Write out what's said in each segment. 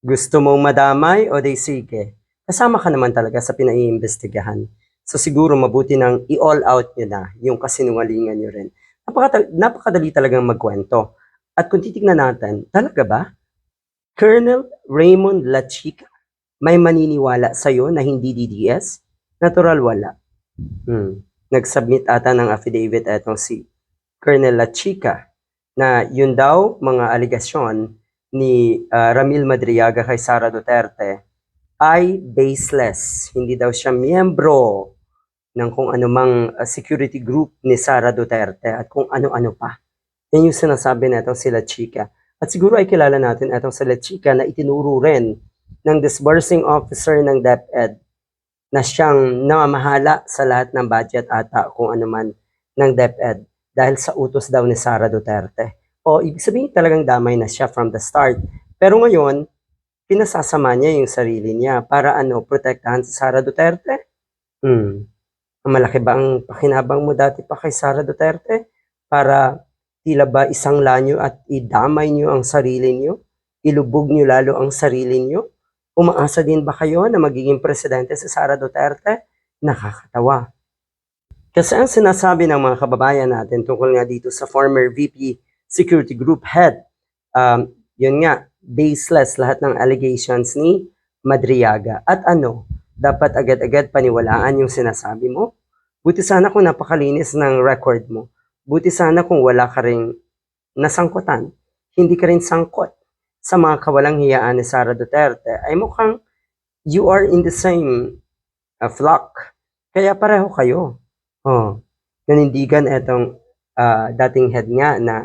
Gusto mong madamay o di sige? Kasama ka naman talaga sa pinaiimbestigahan. So siguro mabuti nang i-all out nyo na yung kasinungalingan nyo rin. Napakadali talagang magkwento. At kung titignan natin, talaga ba? Colonel Raymond Lachica, may maniniwala sa'yo na hindi DDS? Natural wala. Nag-submit ata ng affidavit etong si Colonel Lachica na yun daw mga aligasyon ni Ramil Madriaga kay Sara Duterte ay baseless. Hindi daw siya miyembro ng kung anumang security group ni Sara Duterte at kung ano-ano pa. Yan yung sinasabi na itong sila Chika. At siguro ay kilala natin itong sila Chika na itinuro rin ng disbursing officer ng DepEd na siyang namamahala sa lahat ng budget ata kung ano man ng DepEd dahil sa utos daw ni Sara Duterte. O ibig sabihin talagang damay na siya from the start. Pero ngayon, pinasasama niya yung sarili niya para protektahan si Sara Duterte. Malaki ba ang pakinabang mo dati pa kay Sara Duterte para tila ba isang lanyo at idamay niyo ang sarili niyo? Ilubog niyo lalo ang sarili niyo? Umaasa din ba kayo na magiging presidente si Sara Duterte? Nakakatawa. Kasi ang sinasabi ng mga kababayan natin tungkol nga dito sa former VP Security Group Head, yun nga, baseless lahat ng allegations ni Madriaga. At dapat agad-agad paniwalaan yung sinasabi mo? Buti sana kung napakalinis ng record mo. Buti sana kung wala ka ring nasangkutan. Hindi ka rin sangkot sa mga kawalang hiyaan ni Sara Duterte. Ay mukhang you are in the same flock. Kaya pareho kayo. Nanindigan etong dating head nga na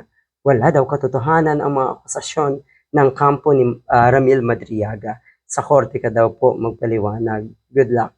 wala daw katotohanan ang mga akusasyon ng kampo ni Ramil Madriaga. Sa korte ka daw po magpaliwanag. Good luck.